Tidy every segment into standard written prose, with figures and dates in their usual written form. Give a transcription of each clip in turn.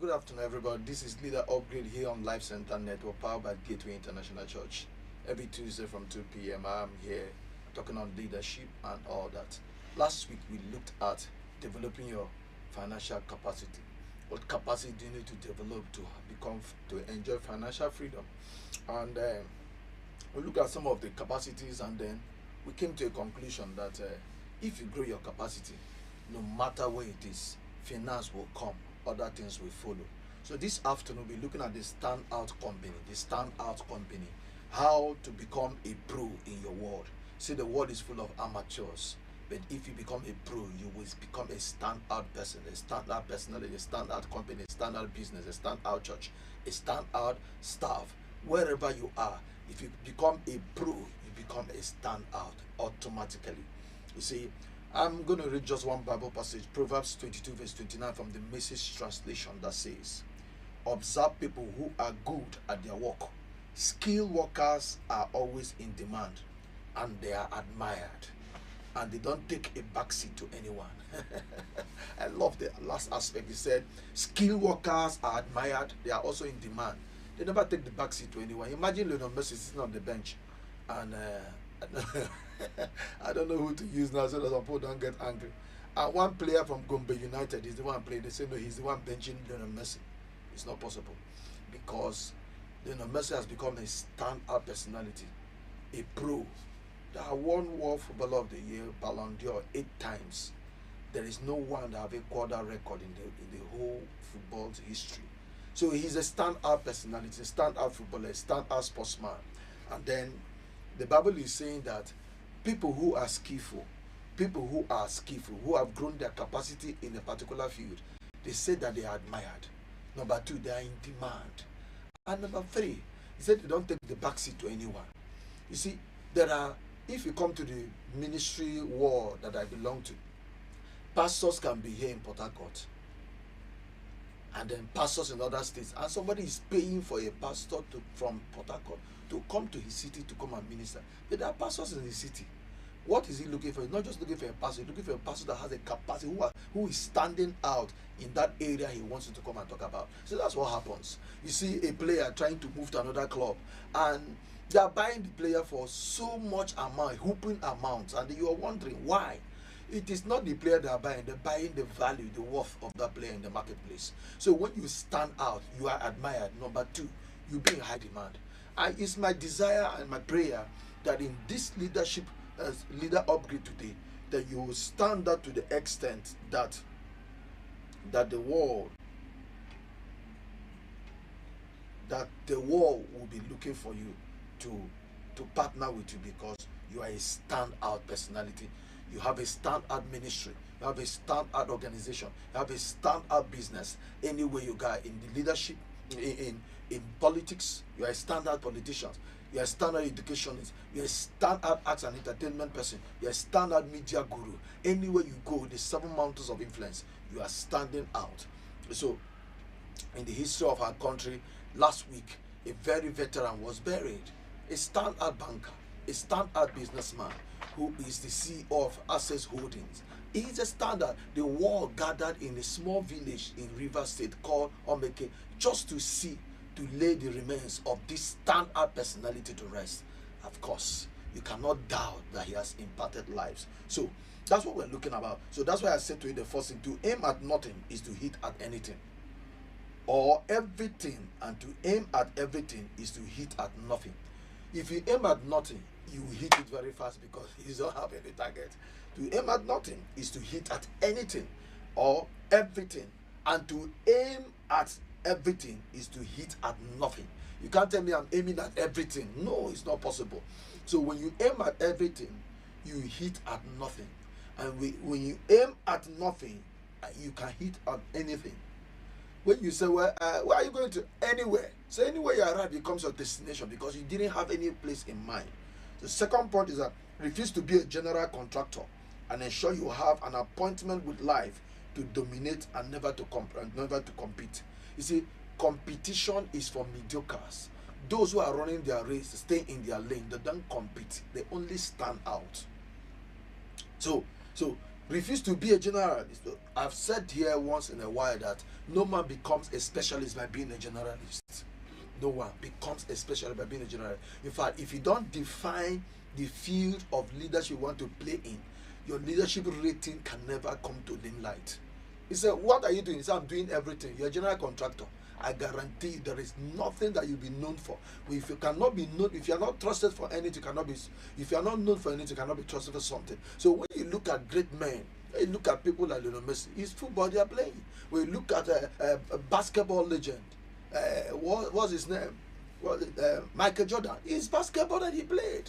Good afternoon, everybody. This is Leader Upgrade here on Life Center Network, powered by Gateway International Church. Every Tuesday from 2 p.m., I'm here talking on leadership and all that. Last week, we looked at developing your financial capacity. What capacity do you need to develop to enjoy financial freedom? And we looked at some of the capacities, and then we came to a conclusion that if you grow your capacity, no matter where it is, finance will come, other things will follow. So this afternoon we'll be looking at the standout company, how to become a pro in your world. See, the world is full of amateurs, but if you become a pro, you will become a standout person, a standout personality, a standout company, a standout business, a standout church, a standout staff. Wherever you are, if you become a pro, you become a standout automatically. You see, I'm going to read just one Bible passage, Proverbs 22 verse 29 from the Message translation, that says, observe people who are good at their work. Skilled workers are always in demand and they are admired, and they don't take a backseat to anyone. I love the last aspect. He said, skilled workers are admired, they are also in demand. They never take the backseat to anyone. Imagine Lionel Messi sitting on the bench and I don't know who to use now so that some people don't get angry. And one player from Gombe United is the one playing. They say no, he's the one benching Lionel Messi. It's not possible, because Lionel Messi has become a standout personality, a pro. That won World Footballer of the Year, Ballon d'Or 8 times. There is no one that have equaled that record in the whole football history. So he's a standout personality, a standout footballer, a standout sportsman. And then the Bible is saying that people who are skillful, who have grown their capacity in a particular field, they say that they are admired. Number 2, they are in demand. And number 3, he said they don't take the backseat to anyone. You see, if you come to the ministry world that I belong to, pastors can be here in Port Harcourt, and then pastors in other states, and somebody is paying for a pastor from Port Harcourt to come to his city to come and minister. But there are pastors in the city. What is he looking for? He's not just looking for a pastor, he's looking for a pastor that has a capacity, who is standing out in that area he wants you to come and talk about. So that's what happens. You see a player trying to move to another club, and they are buying the player for so much amount, whooping amounts, and you are wondering why. It is not the player they are buying, they're buying the value, the worth of that player in the marketplace. So when you stand out, you are admired. Number 2, you be in high demand. And it's my desire and my prayer that in this leadership, leader upgrade today, that you will stand out to the extent that the world will be looking for you to partner with you, because you are a standout personality. You have a standout ministry, you have a standout organization, you have a standout business. Anywhere you go in the leadership, in politics, you are a standout politician. You are a standout educationist. You are a standout arts and entertainment person. You are a standout media guru. Anywhere you go, the 7 mountains of influence, you are standing out. So, in the history of our country, last week, a very veteran was buried. A standout banker, a standout businessman, who is the CEO of Access Holdings. He is a standard. The world gathered in a small village in Rivers State called Emeka just to lay the remains of this standout personality to rest. Of course, you cannot doubt that he has impacted lives. So that's what we're looking about. So that's why I said to you, the first thing, to aim at nothing is to hit at anything, or everything, and to aim at everything is to hit at nothing. If you aim at nothing, you hit it very fast, because you don't have any target. To aim at nothing is to hit at anything or everything, and to aim at everything is to hit at nothing. You can't tell me I'm aiming at everything. No, it's not possible. So when you aim at everything, you hit at nothing. And when you aim at nothing, you can hit at anything. When you say, well, where are you going to? Anywhere. So anywhere you arrive becomes your destination, because you didn't have any place in mind. The second point is that refuse to be a general contractor, and ensure you have an appointment with life to dominate and never to compete. You see, competition is for mediocres. Those who are running their race stay in their lane. They don't compete. They only stand out. So Refuse to be a generalist. I've said here once in a while that no man becomes a specialist by being a generalist. No one becomes a specialist by being a generalist. In fact, if you don't define the field of leadership you want to play in, your leadership rating can never come to limelight. He said, what are you doing? He said, I'm doing everything. You're a general contractor. I guarantee you there is nothing that you'll be known for. If you cannot be known, if you are not trusted for anything, if you are not known for anything, you cannot be trusted for something. So when you look at great men, when you look at people like Lionel Messi, it's football they are playing. When you look at a basketball legend, what's his name? Michael Jordan, it's basketball that he played.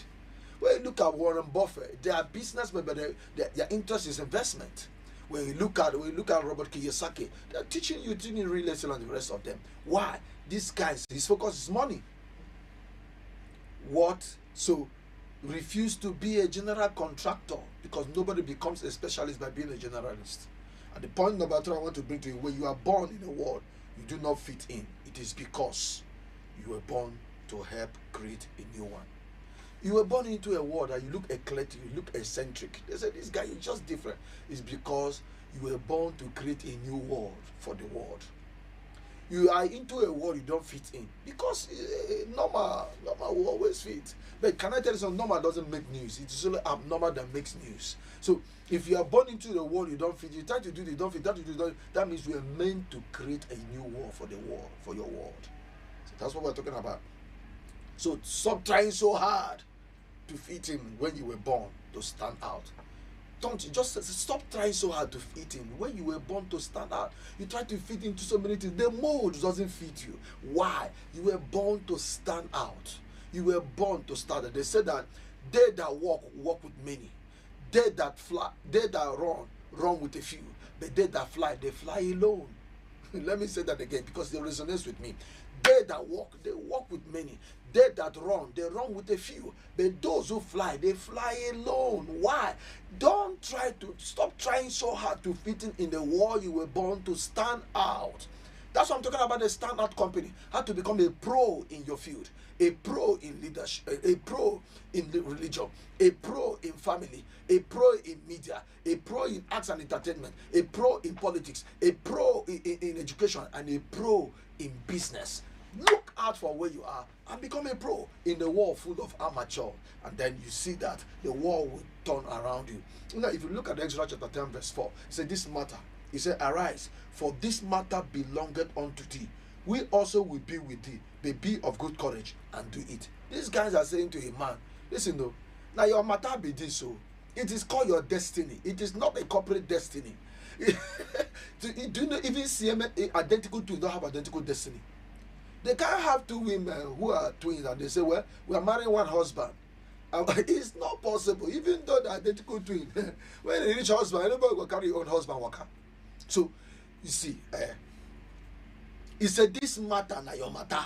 When you look at Warren Buffett, they are businessmen, but their interest is investment. When you look at Robert Kiyosaki, they're teaching you real estate and the rest of them. Why? These guys, his focus is money. What? So refuse to be a general contractor, because nobody becomes a specialist by being a generalist. And the point number 3 I want to bring to you: when you are born in a world you do not fit in, it is because you were born to help create a new one. You were born into a world that you look eclectic, you look eccentric. They say this guy is just different. It's because you were born to create a new world for the world. You are into a world you don't fit in, because normal will always fit. But can I tell you something? Normal doesn't make news. It's only abnormal that makes news. So if you are born into the world you don't fit, you try to do the don't fit, that means you are meant to create a new world for the world, for your world. So that's what we're talking about. So stop trying so hard to fit in when you were born to stand out. Don't you just stop trying so hard to fit in when you were born to stand out. You try to fit into so many things, the mold doesn't fit you. Why? You were born to stand out. You were born to stand out. They said that they that walk with many, they that fly, they that run with a few, but they that fly, they fly alone. Let me say that again because it resonates with me. They that walk, they walk with many. They that run, they run with a few. But those who fly, they fly alone. Why? Stop trying so hard to fit in the world you were born to stand out. That's what I'm talking about, the standout company. How to become a pro in your field, a pro in leadership, a pro in religion, a pro in family, a pro in media, a pro in arts and entertainment, a pro in politics, a pro in education, and a pro in business. Look out for where you are and become a pro in the world full of amateur, and then you see that the world will turn around you. Now, if you look at Exodus chapter 10 verse 4, it said, this matter, he said, arise, for this matter belongeth unto thee. We also will be with thee, but be of good courage and do it. These guys are saying to a man, listen though, now your matter be this, so it is called your destiny. It is not a corporate destiny. Do you know even CM identical twins don't have identical destiny? They can't have two women who are twins and they say, well, we are marrying one husband. It's not possible, even though they're identical twins. When they reach husband, anybody will carry your own husband worker. So, you see, he said, this matter na your matter.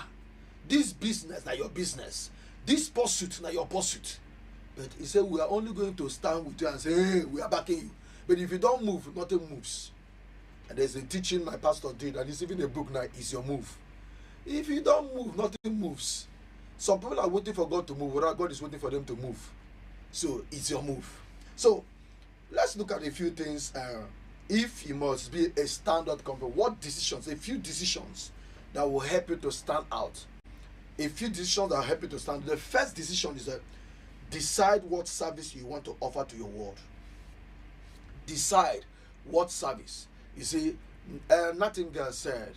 This business na your business. This pursuit na your pursuit. But he said, we are only going to stand with you and say, hey, we are backing you. But if you don't move, nothing moves. And there's a teaching my pastor did, and it's even a book now, It's Your Move. If you don't move, nothing moves. Some people are waiting for God to move, whereas God is waiting for them to move. So it's your move. So let's look at a few things. If you must be a standout company, what decisions, a few decisions that will help you to stand out. A few decisions that will help you to stand out. The first decision is that decide what service you want to offer to your world. Decide what service. You see, Nightingale said,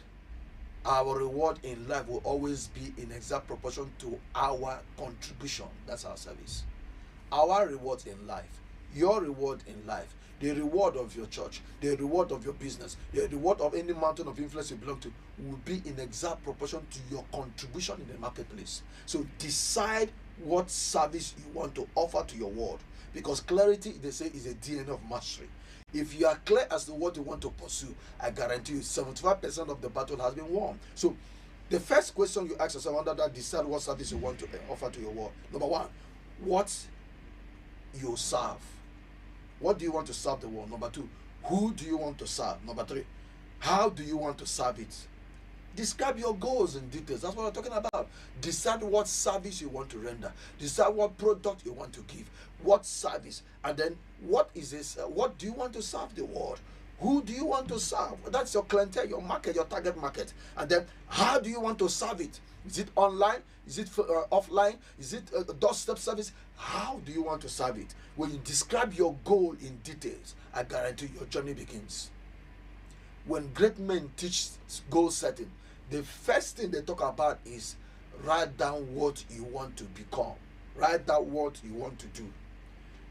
our reward in life will always be in exact proportion to our contribution. That's our service. Our reward in life, your reward in life, the reward of your church, the reward of your business, the reward of any mountain of influence you belong to will be in exact proportion to your contribution in the marketplace. So decide what service you want to offer to your world, because clarity, they say, is a DNA of mastery. If you are clear as to what you want to pursue, I guarantee you 75% of the battle has been won. So the first question you ask yourself under that, decide what service you want to offer to your world. Number one, what you serve. What do you want to serve the world? Number two, who do you want to serve? Number three, how do you want to serve it? Describe your goals in details. That's what we're talking about. Decide what service you want to render. Decide what product you want to give. What service, and then what is this? What do you want to serve the world? Who do you want to serve? That's your clientele, your market, your target market. And then how do you want to serve it? Is it online? Is it offline? Is it a doorstep service? How do you want to serve it? When you describe your goal in details, I guarantee your journey begins. When great men teach goal setting, the first thing they talk about is write down what you want to become. Write down what you want to do.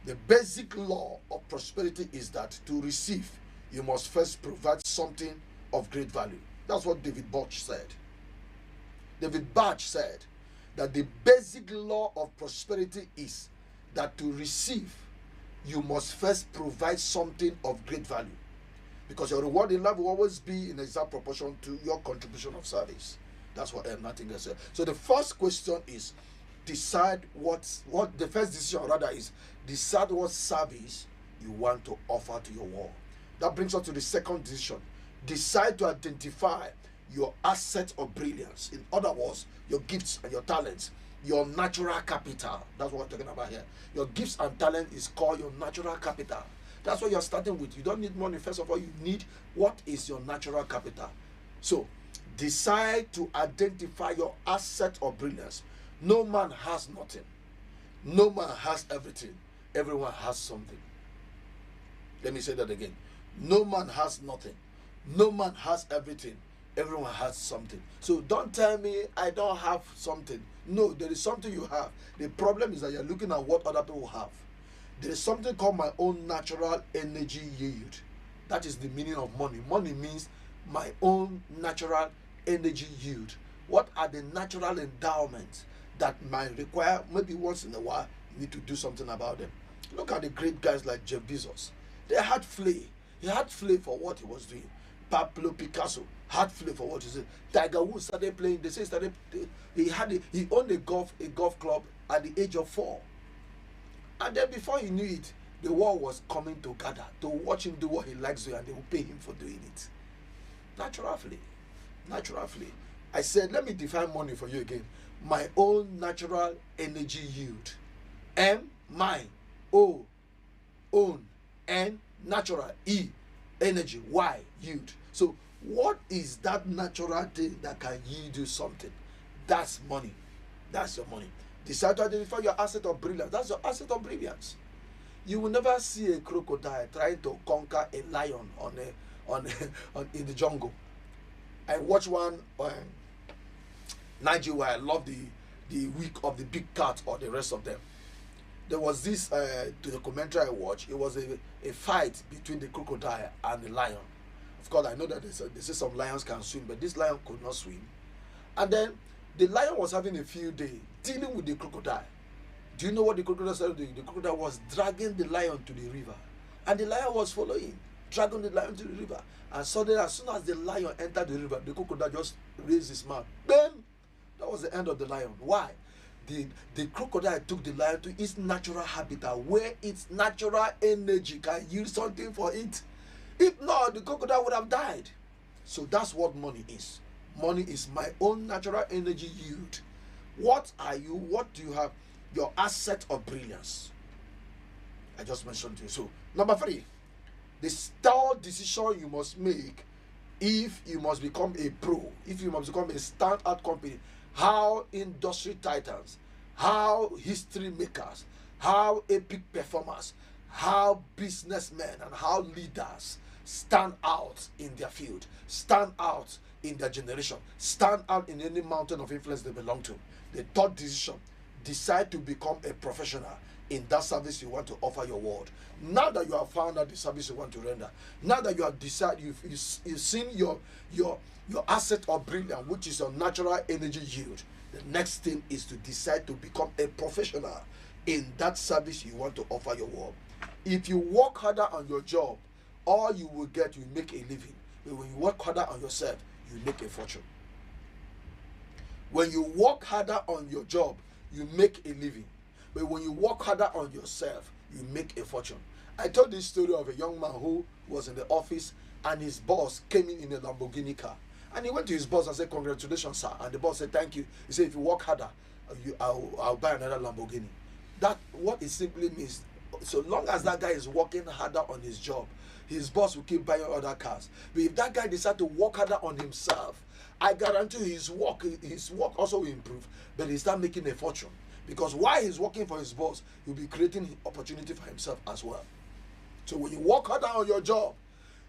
The basic law of prosperity is that to receive, you must first provide something of great value. That's what David Bach said. David Bach said that the basic law of prosperity is that to receive, you must first provide something of great value. Because your reward in life will always be in exact proportion to your contribution of service. That's what Nightingale said. So the first question is, decide what the first decision rather is, decide what service you want to offer to your world. That brings us to the second decision. Decide to identify your asset of brilliance. In other words, your gifts and your talents, your natural capital. That's what we're talking about here. Your gifts and talent is called your natural capital. That's what you're starting with. You don't need money. First of all, you need what is your natural capital. So, decide to identify your asset of brilliance. No man has nothing. No man has everything. Everyone has something. Let me say that again. No man has nothing. No man has everything. Everyone has something. So don't tell me I don't have something. No, there is something you have. The problem is that you're looking at what other people have. There is something called my own natural energy yield. That is the meaning of money. Money means my own natural energy yield. What are the natural endowments that might require, maybe once in a while, you need to do something about them? Look at the great guys like Jeff Bezos. They had flair. He had flair for what he was doing. Pablo Picasso had flair for what he did. Tiger Woods started playing. They say he owned a golf club at the age of 4. And then before he knew it, the world was coming to gather to watch him do what he likes doing, and they will pay him for doing it. Natural flair. Natural flair. I said, let me define money for you again. My own natural energy yield. M, mine. O, own. N, natural. E, energy. Y, yield. So what is that natural thing that can yield you something? That's money. That's your money. Decide to identify your asset of brilliance. That's your asset of brilliance. You will never see a crocodile trying to conquer a lion in the jungle. I watched one Nigeria where I love the week of the big cat or the rest of them. There was this documentary I watched. It was a fight between the crocodile and the lion. Of course, I know that they say some lions can swim, but this lion could not swim. And then the lion was having a field day dealing with the crocodile. Do you know what the crocodile started doing? The crocodile was dragging the lion to the river. And the lion was following, dragging the lion to the river. And suddenly, as soon as the lion entered the river, the crocodile just raised his mouth. Bam! That was the end of the lion. Why? The crocodile took the lion to its natural habitat, where its natural energy can yield something for it. If not, the crocodile would have died. So that's what money is. Money is my own natural energy yield. What are you? What do you have? Your asset of brilliance. I just mentioned to you. So, number 3, the third decision you must make if you must become a pro, if you must become a standout company, how industry titans, how history makers, how epic performers, how businessmen and how leaders stand out in their field, stand out in their generation, stand out in any mountain of influence they belong to. The third decision, decide to become a professional in that service you want to offer your world. Now that you have found out the service you want to render, now that you have decided, you've seen your asset of brilliance, which is your natural energy yield, the next thing is to decide to become a professional in that service you want to offer your world. If you work harder on your job, all you will get, you make a living. But when you work harder on yourself, you make a fortune. When you work harder on your job, you make a living. But when you work harder on yourself, you make a fortune. I told this story of a young man who was in the office and his boss came in a Lamborghini car. And he went to his boss and said, "Congratulations, sir." And the boss said, "Thank you." He said, "If you work harder, I'll buy another Lamborghini." That what it simply means. So long as that guy is working harder on his job, his boss will keep buying other cars. But if that guy decides to work harder on himself, I guarantee his work also will improve. But he start making a fortune, because while he's working for his boss, he'll be creating opportunity for himself as well. So when you work harder on your job,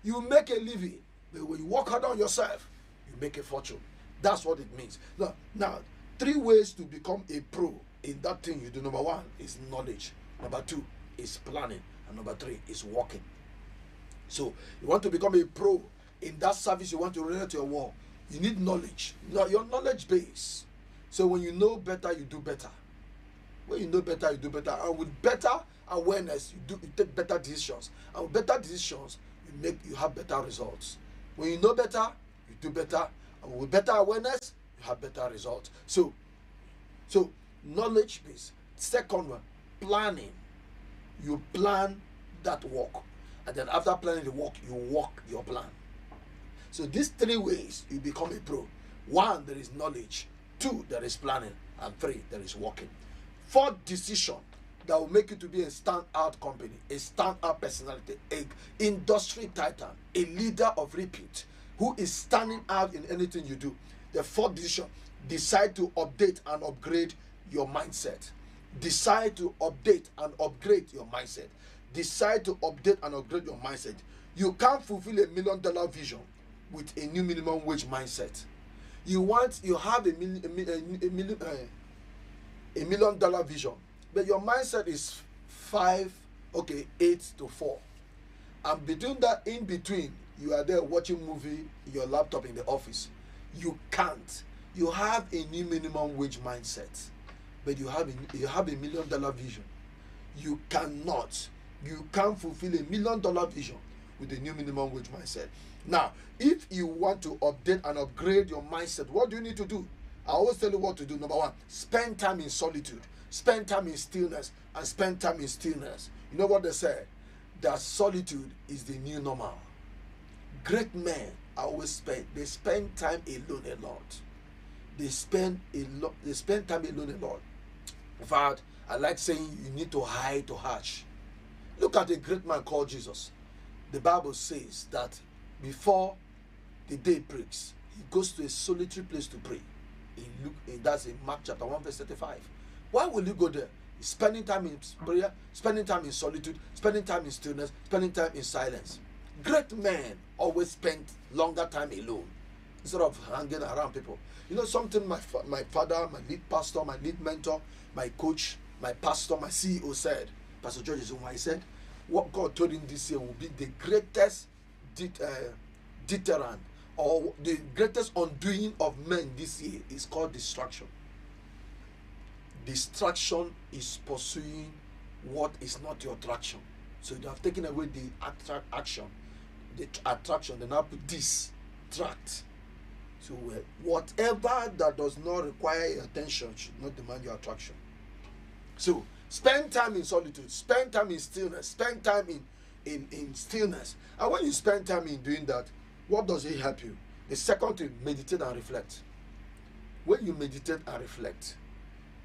you make a living. But when you work harder on yourself, you make a fortune. That's what it means. Now, 3 ways to become a pro in that thing you do. Number 1 is knowledge. Number 2 is planning. And number 3 is working. So you want to become a pro in that service you want to relate to your world. You need knowledge. Your knowledge base. So when you know better, you do better. When you know better, you do better. And with better awareness, you take better decisions. And with better decisions, you have better results. When you know better, you do better. And with better awareness, you have better results. So knowledge base. Second one, planning. You plan that work. And then after planning the work, you work your plan. So these 3 ways you become a pro. 1, there is knowledge. 2, there is planning. And 3, there is working. 4th decision that will make you to be a standout company, a standout personality, a industry titan, a leader of repute, who is standing out in anything you do. The 4th decision, decide to update and upgrade your mindset. Decide to update and upgrade your mindset. Decide to update and upgrade your mindset. You can't fulfill $1 million vision with a new minimum wage mindset. You have a $1 million vision, but your mindset is 8 to 4. And between that, in between, you are there watching movie, your laptop in the office. You can't. You have a new minimum wage mindset, but you have a $1 million vision. You cannot. You can't fulfill $1 million vision with a new minimum wage mindset. Now, if you want to update and upgrade your mindset, what do you need to do? I always tell you what to do. Number 1, spend time in solitude, spend time in stillness, and spend time in stillness. You know what they say? That solitude is the new normal. Great men they spend time alone a lot. They spend time alone a lot. In fact, I like saying you need to hide to hatch. Look at a great man called Jesus. The Bible says that before the day breaks, he goes to a solitary place to pray. That's in Mark chapter 1 verse 35. Why will you go there? He's spending time in prayer, spending time in solitude, spending time in stillness, spending time in silence. Great men always spend longer time alone instead of hanging around people. You know something my father, my lead pastor, my lead mentor, my coach, my pastor, my CEO said, Pastor George Zuma, he said, what God told him this year will be the greatest deterrent, or the greatest undoing of men this year is called distraction. Distraction is pursuing what is not your attraction. So you have taken away the action, the attraction, then now put distract. So whatever that does not require your attention should not demand your attraction. So spend time in solitude, spend time in stillness, spend time in stillness. And when you spend time in doing that, what does it help you? The second thing, meditate and reflect. When you meditate and reflect,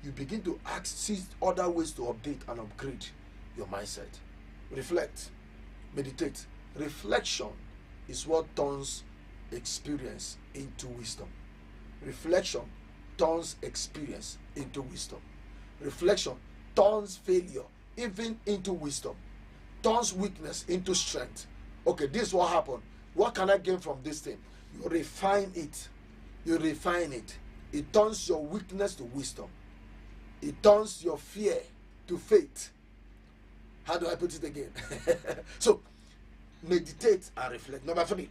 you begin to see other ways to update and upgrade your mindset. Reflect, meditate. Reflection is what turns experience into wisdom. Reflection turns experience into wisdom. Reflection turns failure even into wisdom. Turns weakness into strength. Okay, this is what happened. What can I gain from this thing? You refine it. You refine it. It turns your weakness to wisdom. It turns your fear to faith. How do I put it again? So, meditate and reflect. Number 3,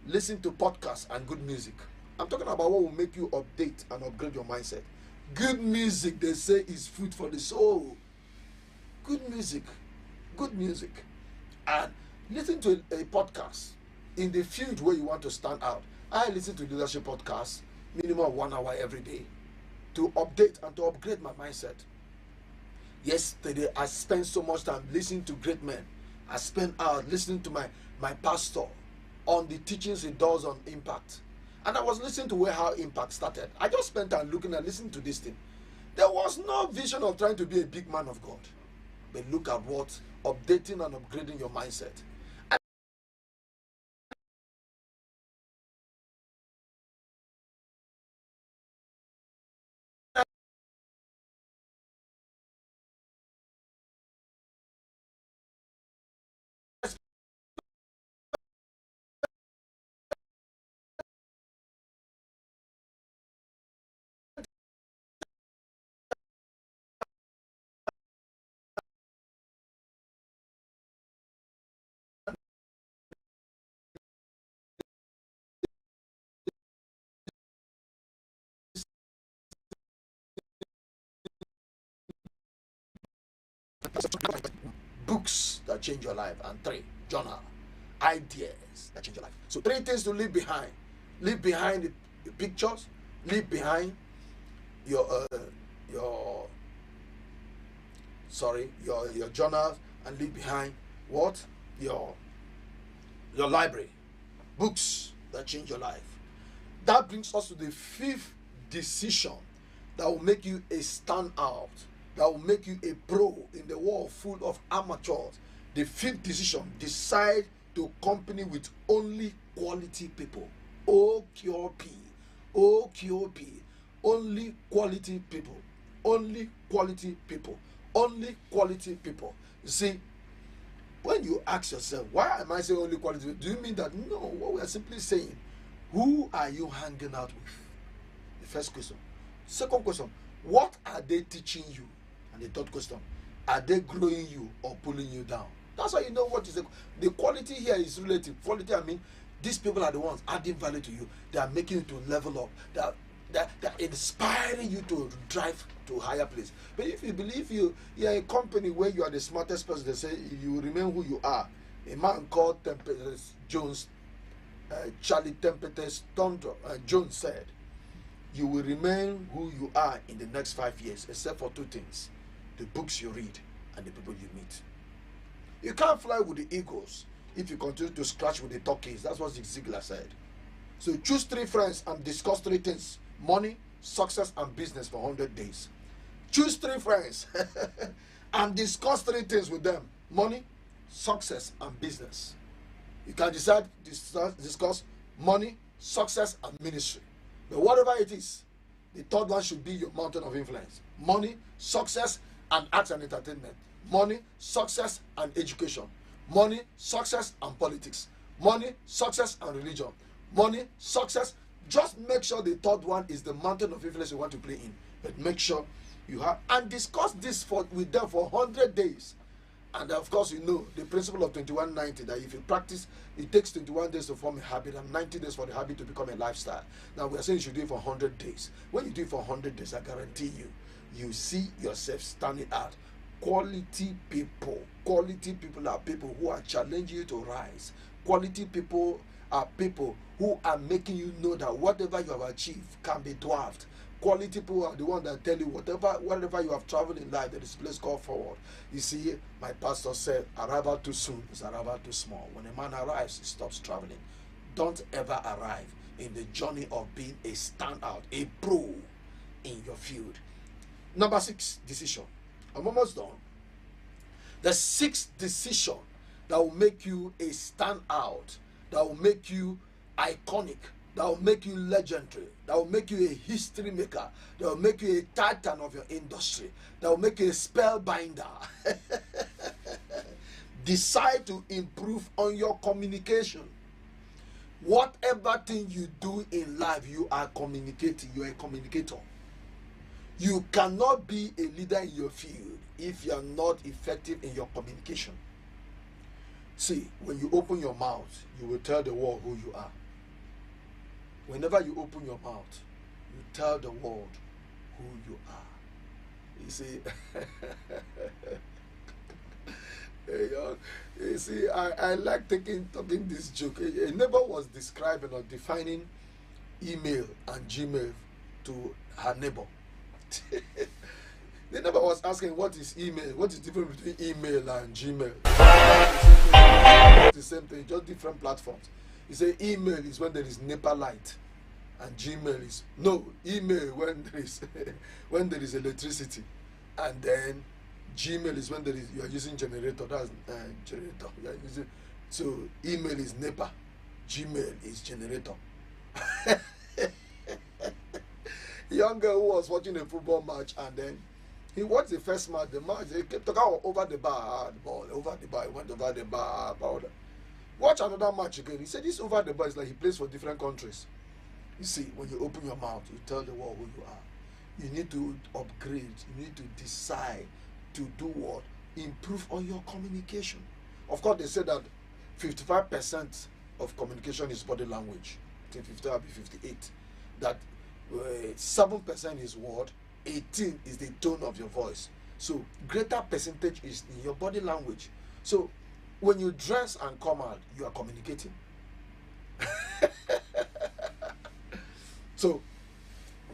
listen to podcasts and good music. I'm talking about what will make you update and upgrade your mindset. Good music, they say, is food for the soul. Good music. Good music. And listen to a podcast in the field where you want to stand out. I listen to leadership podcasts, minimum 1 hour every day, to update and to upgrade my mindset. Yesterday, I spent so much time listening to great men. I spent hours listening to my pastor on the teachings he does on impact. And I was listening to where how Impact started. I just spent time looking and listening to this thing. There was no vision of trying to be a big man of God. But look at what updating and upgrading your mindset. Books that change your life, and 3, journal. Ideas that change your life. So 3 things to leave behind. Leave behind the pictures, leave behind your journals, and leave behind what? Your library. Books that change your life. That brings us to the 5th decision that will make you a standout, that will make you a pro in the world full of amateurs. The 5th decision: decide to company with only quality people. OQP. OQP. Only quality people. Only quality people. Only quality people. You see, when you ask yourself, why am I saying only quality people? Do you mean that? No, what we are simply saying, who are you hanging out with? The first question. Second question, what are they teaching you? And the third question, are they growing you or pulling you down? That's how you know what is the quality here is relative. Quality, I mean, these people are the ones adding value to you. They are making you to level up. They're inspiring you to drive to a higher place. But if you believe you're a company where you are the smartest person, they say you remain who you are. A man called Tempest Jones, Charlie Tempest Jones said, you will remain who you are in the next 5 years, except for 2 things: the books you read and the people you meet. You can't fly with the eagles if you continue to scratch with the turkeys. That's what Zig Ziglar said. So choose 3 friends and discuss 3 things: money, success, and business for 100 days. Choose 3 friends and discuss 3 things with them: money, success, and business. You can decide to discuss money, success, and ministry. But whatever it is, the 3rd one should be your mountain of influence: money, success, and arts and entertainment. Money, success, and education. Money, success, and politics. Money, success, and religion. Money, success. Just make sure the 3rd one is the mountain of influence you want to play in. But make sure you have, and discuss this with them for 100 days. And of course, you know the principle of 21-90, that if you practice, it takes 21 days to form a habit and 90 days for the habit to become a lifestyle. Now, we are saying you should do it for 100 days. When you do it for 100 days, I guarantee you see yourself standing out. Quality people are people who are challenging you to rise. Quality people are people who are making you know that whatever you have achieved can be dwarfed. Quality people are the ones that tell you whatever you have traveled in life, there is a place called forward. You see, my pastor said, arrival too soon is arrival too small. When a man arrives, he stops traveling. Don't ever arrive in the journey of being a standout, a pro in your field. Number 6 decision. I'm almost done. The 6th decision that will make you a standout, that will make you iconic, that will make you legendary, that will make you a history maker, that will make you a titan of your industry, that will make you a spellbinder. Decide to improve on your communication. Whatever thing you do in life, you are communicating. You are a communicator. You cannot be a leader in your field if you are not effective in your communication. See, when you open your mouth, you will tell the world who you are. Whenever you open your mouth, you tell the world who you are. You see, you see, I like talking this joke. A neighbor was describing or defining email and Gmail to her neighbor. The neighbor was asking, what is email? What is the difference between email and Gmail? It's the same thing, just different platforms. He said email is when there is NEPA light. and Gmail is no email when there is when there is electricity, and then Gmail is when there is you are using generator. That's generator. You are using, so email is NEPA, Gmail is generator. Young girl who was watching a football match, and then he watched the first match. The match they kept talking over the bar, the ball over the bar. He went over the bar. Watch another match again. He said this over the bar is like he plays for different countries. You see, when you open your mouth, you tell the world who you are. You need to upgrade. You need to decide to do what? Improve on your communication. Of course, they say that 55% of communication is body language. I think 50 will be 58. That 7% is word, 18 is the tone of your voice. So greater percentage is in your body language. So when you dress and come out, you are communicating. So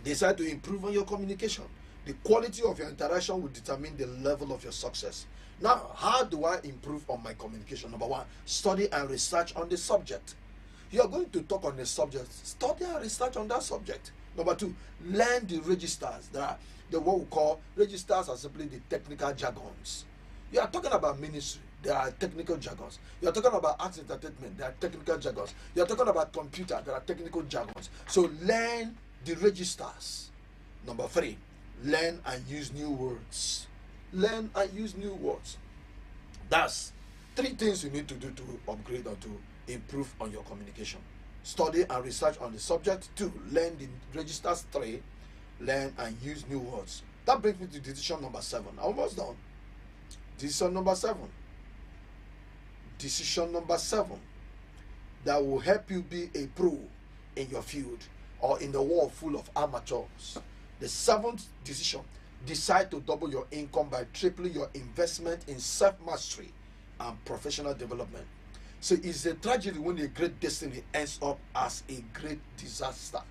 decide to improve on your communication. The quality of your interaction will determine the level of your success. Now, how do I improve on my communication? Number one, study and research on the subject. You are going to talk on the subject. Study and research on that subject. Number two, learn the registers. There are what we call registers are simply the technical jargons. You are talking about ministry. There are technical jargons. You are talking about arts entertainment. There are technical jargons. You are talking about computer. There are technical jargons. So learn the registers. Number three, learn and use new words. Learn and use new words. That's three things you need to do to upgrade or to improve on your communication. Study and research on the subject. 2, learn the registers. 3, learn and use new words. That brings me to decision number 7. Almost done. Decision number 7. Decision number 7 that will help you be a pro in your field or in the world full of amateurs. The 7th decision, decide to double your income by tripling your investment in self-mastery and professional development. So it's a tragedy when a great destiny ends up as a great disaster.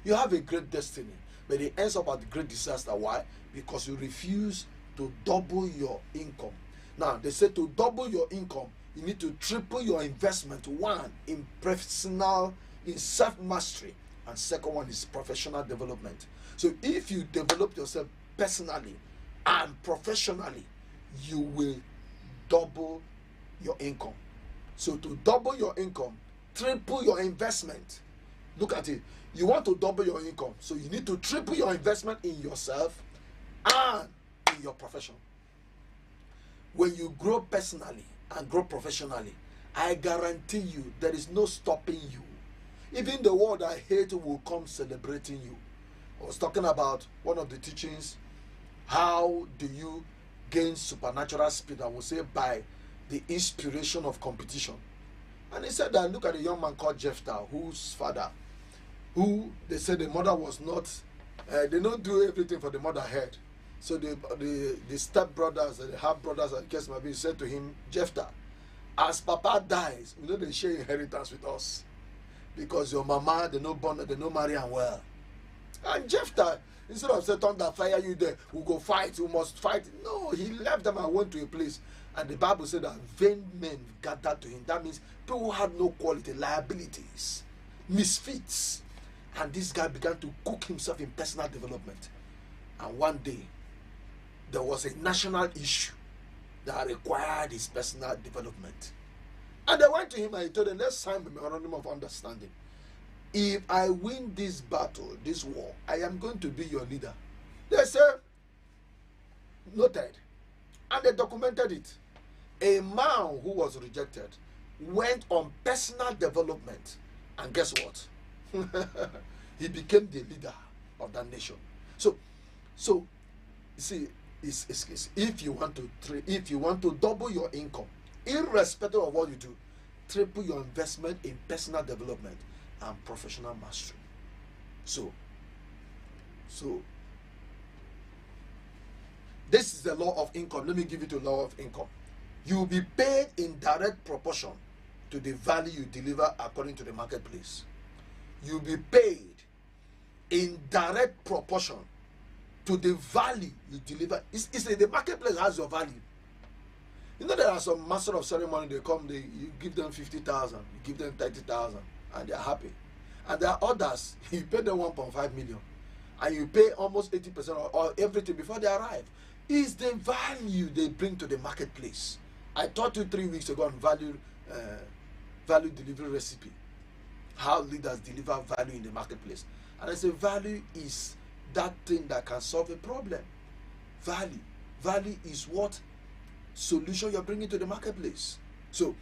You have a great destiny, but it ends up as a great disaster. Why? Because you refuse to double your income. Now, they say to double your income, you need to triple your investment. 1, in self-mastery, and second one is professional development. So if you develop yourself personally and professionally, you will double your income. So to double your income, triple your investment. Look at it. You want to double your income, so you need to triple your investment in yourself and in your profession. When you grow personally and grow professionally, I guarantee you there is no stopping you. Even the word I hate will come celebrating you. I was talking about one of the teachings, how do you gain supernatural speed? I will say by the inspiration of competition. And he said that, look at a young man called Jephthah, whose father, who they said the mother was not, they don't do everything for the mother head. So the step brothers, the half brothers, I guess maybe said to him, Jephthah, as Papa dies, we know they share inheritance with us, because your mama, they no born, they no marry and well. And Jephthah, instead of saying, thunder, fire you there, we'll go fight, we must fight. No, he left them and went to a place. And the Bible said that vain men gathered to him. That means people who had no quality, liabilities, misfits. And this guy began to cook himself in personal development. And one day, there was a national issue that required his personal development. And they went to him and he told them, let's sign a memorandum of understanding. If I win this battle, this war, I am going to be your leader. They said, noted. And they documented it. A man who was rejected went on personal development. And guess what? He became the leader of that nation. So see, if you want to double your income, irrespective of what you do, triple your investment in personal development and professional mastery. So this is the law of income. Let me give you the law of income. You will be paid in direct proportion to the value you deliver according to the marketplace. You will be paid in direct proportion to the value you deliver. It's the marketplace has your value. You know, there are some master of ceremony, they come, you give them 50,000, you give them 30,000, and they're happy. And there are others, you pay them 1.5 million, and you pay almost 80% or everything before they arrive. Is the value they bring to the marketplace. I taught you 3 weeks ago on value delivery recipe, how leaders deliver value in the marketplace. And I say value is that thing that can solve a problem. Value is what solution you're bringing to the marketplace. So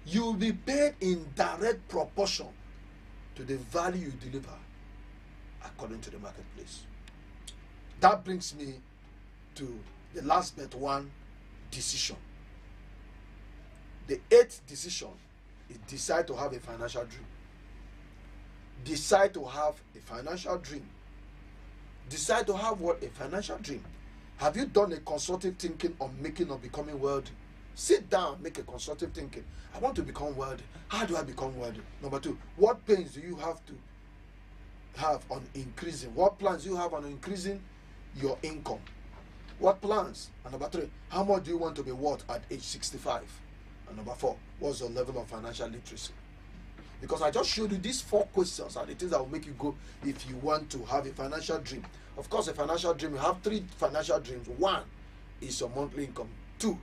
you'll be paid in direct proportion to the value you deliver according to the marketplace. That brings me to the last but one decision. The 8th decision is decide to have a financial dream. Decide to have a financial dream. Decide to have what? A financial dream. Have you done a consultative thinking on making or becoming wealthy? Sit down, make a consultative thinking. I want to become wealthy. How do I become wealthy? Number 2, what plans do you have to have on increasing? What plans do you have on increasing your income? What plans? And number 3, how much do you want to be worth at age 65? And number 4, what's your level of financial literacy? Because I just showed you these 4 questions are the things that will make you go if you want to have a financial dream. Of course, a financial dream, you have 3 financial dreams. 1 is your monthly income. 2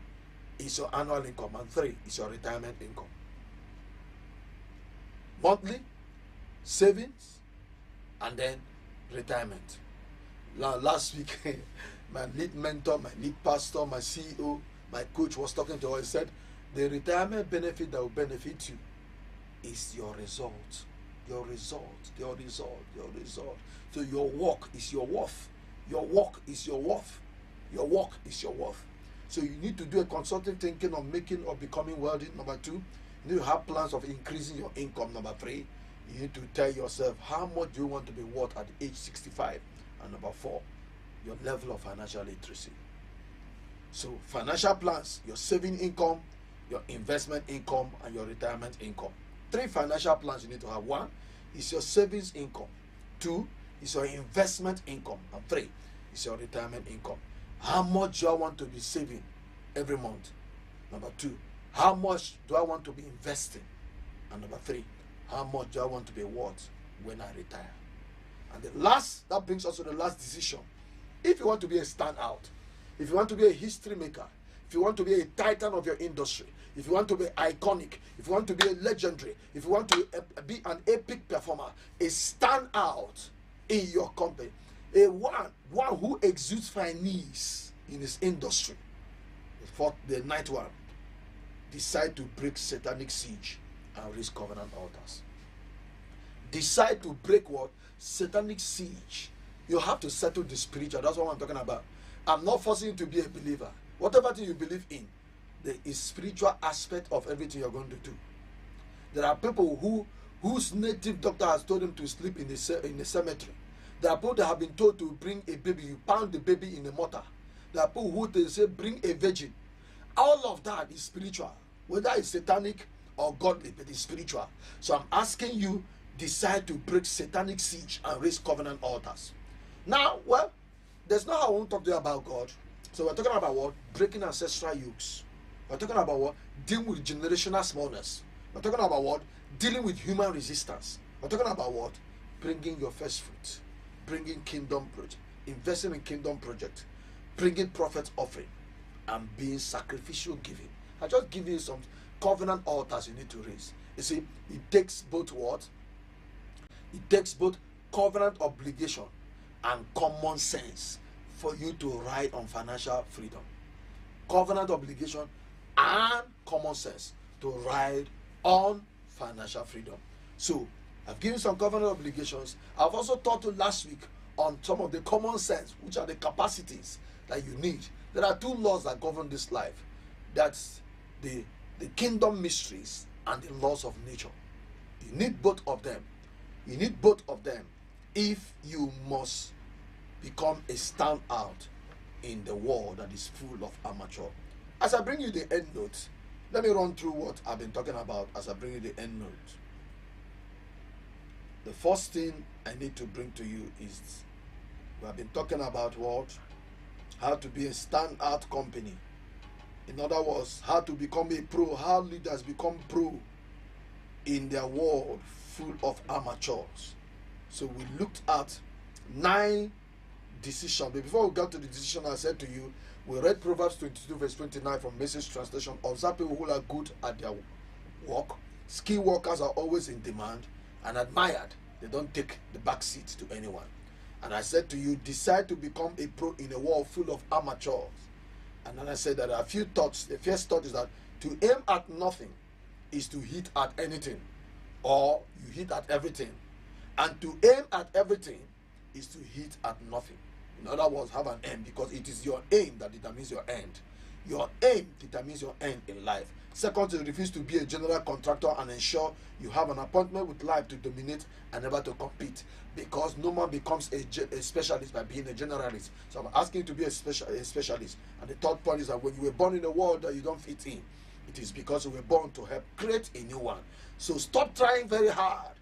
is your annual income. And 3 is your retirement income. Monthly, savings, and then retirement. Last week, my lead mentor, my lead pastor, my CEO, my coach was talking to us. He said, the retirement benefit that will benefit you is your result. Your result. So your work is your worth. Your work is your worth. Your work is your worth. So you need to do a consultative thinking on making or becoming wealthy. Number 2, you need to have plans of increasing your income. Number 3, you need to tell yourself how much do you want to be worth at age 65. And number 4, your level of financial literacy. So financial plans, your saving income, your investment income, and your retirement income. 3 financial plans you need to have. 1 is your savings income. 2 is your investment income. And 3 is your retirement income. How much do I want to be saving every month? Number 2, how much do I want to be investing? And number 3, how much do I want to be worth when I retire? And the last, that brings us to the last decision. If you want to be a standout, if you want to be a history maker, if you want to be a titan of your industry, if you want to be iconic, if you want to be a legendary, if you want to be an epic performer, a standout in your company, a one who exudes finesse in his industry. The 9th one, decide to break satanic siege and raise covenant altars. Decide to break what? Satanic siege. You have to settle the spiritual. That's what I'm talking about. I'm not forcing you to be a believer. Whatever thing you believe in, there is spiritual aspect of everything you're going to do. There are people whose native doctor has told them to sleep in the cemetery. There are people that have been told to bring a baby. You pound the baby in a mortar. There are people who they say bring a virgin. All of that is spiritual. Whether it's satanic or godly, but it's spiritual. So I'm asking you, decide to break satanic siege and raise covenant altars. Now, well, there's no how I won't talk to you about God. So we're talking about what? Breaking ancestral yokes. We're talking about what? Dealing with generational smallness. We're talking about what? Dealing with human resistance. We're talking about what? Bringing your first fruit. Bringing kingdom project. Investing in kingdom project. Bringing prophet offering. And being sacrificial giving. I just give you some covenant altars you need to raise. You see, it takes both what? It takes both covenant obligation and common sense for you to ride on financial freedom. Covenant obligation and common sense to ride on financial freedom. So I've given some covenant obligations. I've also taught you last week on some of the common sense, which are the capacities that you need. There are 2 laws that govern this life. That's the kingdom mysteries and the laws of nature. You need both of them. You need both of them if you must become a standout in the world that is full of amateur. As I bring you the end notes, let me run through what I've been talking about as I bring you the end notes. The first thing I need to bring to you is we have been talking about what? How to be a standout company. In other words, how to become a pro, how leaders become pro in their world full of amateurs. So we looked at 9 decisions. But before we got to the decision, I said to you, we read Proverbs 22 verse 29 from Message translation. Observe people who are good at their work. Skilled workers are always in demand and admired. They don't take the back seat to anyone. And I said to you, decide to become a pro in a world full of amateurs. And then I said that there are a few thoughts. The first thought is that to aim at nothing is to hit at anything, or you hit at everything. And to aim at everything is to hit at nothing. In other words, have an aim, because it is your aim that determines your end. Your aim determines your end in life. Second, to refuse to be a general contractor and ensure you have an appointment with life to dominate and never to compete, because no man becomes a specialist by being a generalist. So I'm asking you to be a specialist. And the third point is that when you were born in a world that you don't fit in, it is because you were born to help create a new one. So stop trying very hard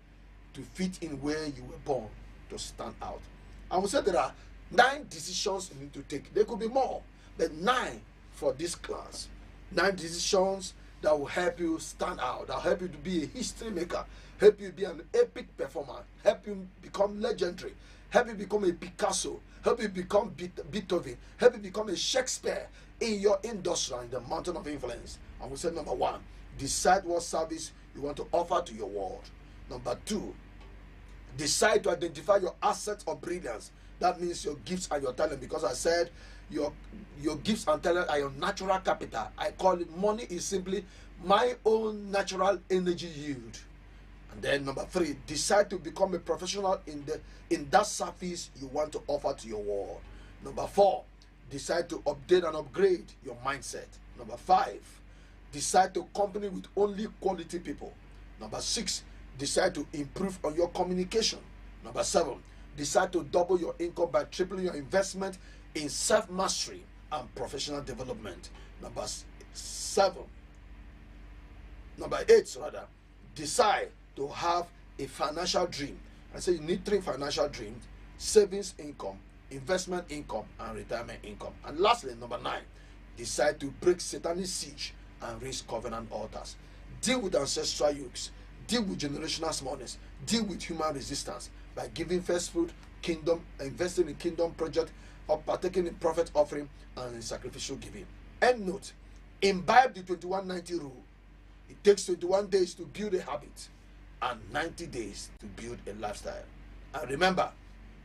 to fit in where you were born to stand out. I would say there are 9 decisions you need to take. There could be more, but 9 for this class. 9 decisions that will help you stand out, that will help you to be a history maker, help you be an epic performer, help you become legendary, help you become a Picasso, help you become Beethoven, help you become a Shakespeare in your industry, in the mountain of influence. And we said, number 1, decide what service you want to offer to your world. Number 2, decide to identify your assets or brilliance. That means your gifts and your talent, because I said your gifts and talent are your natural capital. I call it money is simply my own natural energy yield. And then number 3, decide to become a professional in that service you want to offer to your world. Number 4, decide to update and upgrade your mindset. Number 5, decide to company with only quality people. Number 6, decide to improve on your communication. Number 7, decide to double your income by tripling your investment in self-mastery and professional development. Number 8, decide to have a financial dream. I say you need 3 financial dreams: savings income, investment income, and retirement income. And lastly, number 9, decide to break satanic siege and raise covenant altars. Deal with ancestral yokes, deal with generational smallness, deal with human resistance by giving first fruit, kingdom, investing in kingdom project, or partaking in prophet offering and in sacrificial giving. End note, imbibe the 2190 rule. It takes 21 days to build a habit and 90 days to build a lifestyle. And remember,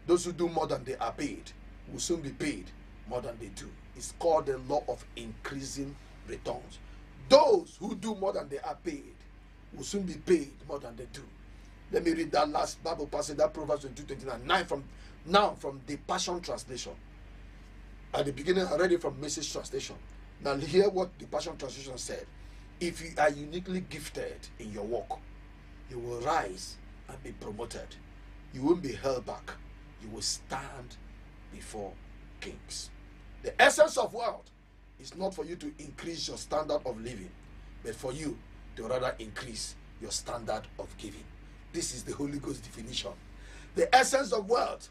those who do more than they are paid will soon be paid more than they do. It's called the law of increasing returns. Those who do more than they are paid will soon be paid more than they do. Let me read that last Bible passage, that Proverbs 22:29, from the Passion Translation. At the beginning, I read it from Message translation. Now hear what the Passion Translation said. If you are uniquely gifted in your work, you will rise and be promoted. You won't be held back. You will stand before kings. The essence of wealth is not for you to increase your standard of living, but for you to rather increase your standard of giving. This is the Holy Ghost definition. The essence of wealth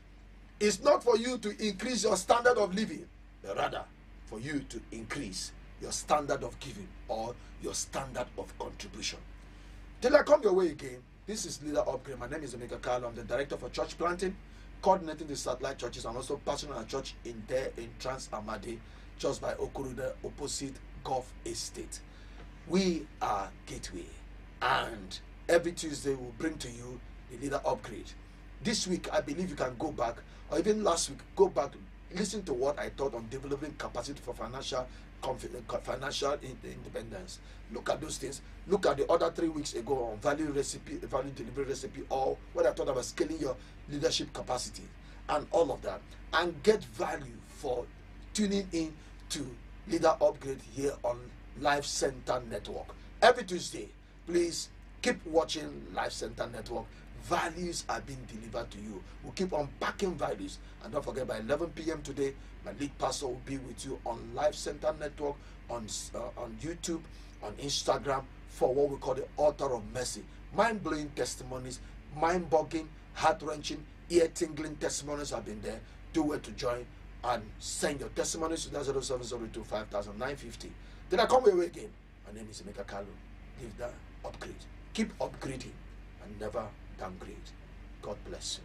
is not for you to increase your standard of living, but rather for you to increase your standard of giving or your standard of contribution. Till I come your way again, this is Leader Upgrade. My name is Emeka Kalu. I'm the director for church planting, coordinating the satellite churches, and also pastoring a church in Trans Amadi, just by Okurude, opposite Golf Estate. We are Gateway, and every Tuesday we'll bring to you the Leader Upgrade. This week, I believe you can go back, or even last week, go back, listen to what I taught on developing capacity for financial independence. Look at those things. Look at the other 3 weeks ago on value delivery recipe, or what I taught about scaling your leadership capacity and all of that, and get value for tuning in to Leader Upgrade here on Life Center Network. Every Tuesday, please keep watching Life Center Network. Values are being delivered to you. We'll keep unpacking values. And don't forget, by 11 p.m. today, my lead pastor will be with you on Life Center Network, on YouTube, on Instagram, for what we call the Altar of Mercy. Mind-blowing testimonies, mind-boggling, heart-wrenching, ear-tingling testimonies have been there. Do well to join and send your testimonies to 0702 5950. Did I come your way again? My name is Emeka Kalu. Leave the upgrade. Keep upgrading and never downgrade. God bless you.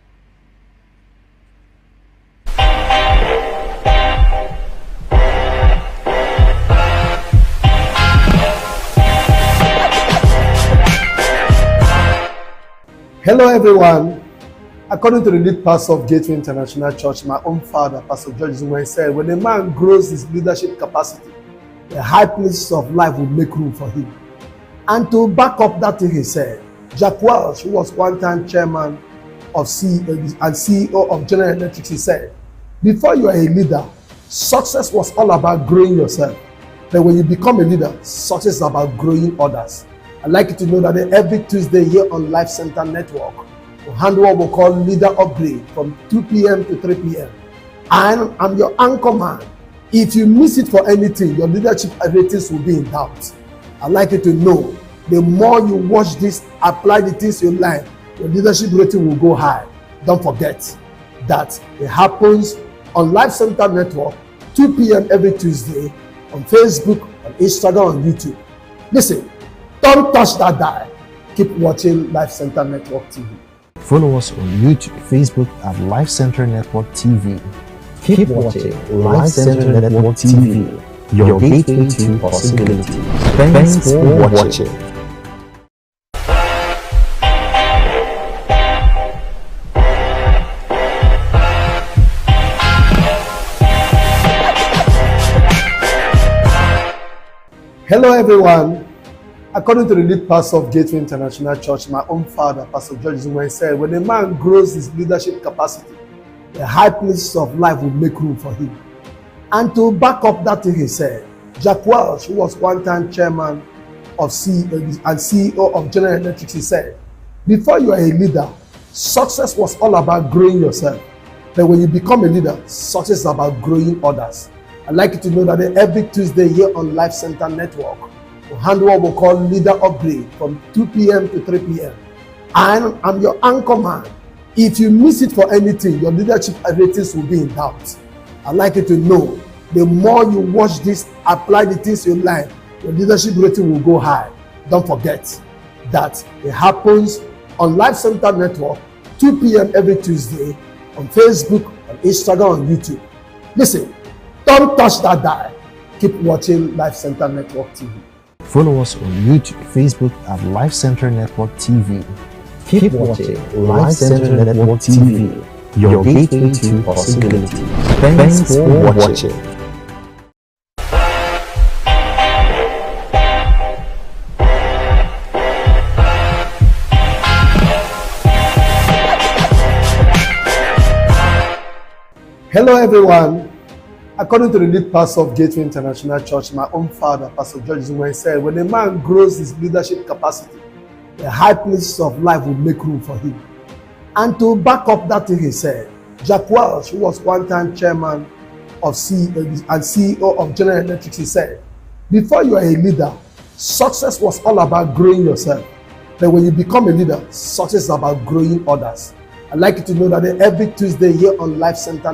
Hello everyone. According to the lead pastor of Gateway International Church, my own father, Pastor George Zumwe, said, when a man grows his leadership capacity, the high places of life will make room for him. And to back up that thing he said, Jack Welch, who was one time chairman of CEO of General Electric, he said, before you are a leader, success was all about growing yourself. But when you become a leader, success is about growing others. I'd like you to know that every Tuesday here on Life Center Network, we'll handle what we call Leader Upgrade from 2 p.m. to 3 p.m. And I'm your anchor man. If you miss it for anything, your leadership ratings will be in doubt. I'd like you to know, the more you watch this, apply the things you like, your leadership rating will go high. Don't forget that it happens on Life Center Network, 2 p.m. every Tuesday, on Facebook, on Instagram, on YouTube. Listen, don't touch that dial. Keep watching Life Center Network TV. Follow us on YouTube, Facebook at Life Center Network TV. Keep watching Life Center Network TV, your gateway to possibilities. Thanks for watching. Hello everyone. According to the lead pastor of Gateway International Church, my own father, Pastor George Zumwe, said, when a man grows his leadership capacity, the high places of life will make room for him. And to back up that thing he said, Jack Welch, who was one time chairman of CEO of General Electric, he said, before you are a leader, success was all about growing yourself. But when you become a leader, success is about growing others. I'd like you to know that every Tuesday here on Life Center Network, we'll handle what we call Leader Upgrade from 2 p.m. to 3 p.m. And I'm your anchor man. If you miss it for anything, your leadership ratings will be in doubt. I'd like you to know, the more you watch this, apply the things you like, your leadership rating will go high. Don't forget that it happens on Life Center Network, 2 p.m. every Tuesday, on Facebook, on Instagram, on YouTube. Listen, don't touch that dial. Keep watching Life Center Network TV. Follow us on YouTube, Facebook at Life Center Network TV. Keep watching Life Center Network TV, your gateway to possibilities. Thanks for watching. Hello everyone. According to the lead pastor of Gateway International Church, my own father, Pastor George Zumwe, said, when a man grows his leadership capacity, the high places of life will make room for him. And to back up that thing he said, Jack Welch, who was one time chairman of CEO of General Electric, he said, before you are a leader, success was all about growing yourself. But when you become a leader, success is about growing others. I'd like you to know that every Tuesday here on Life Center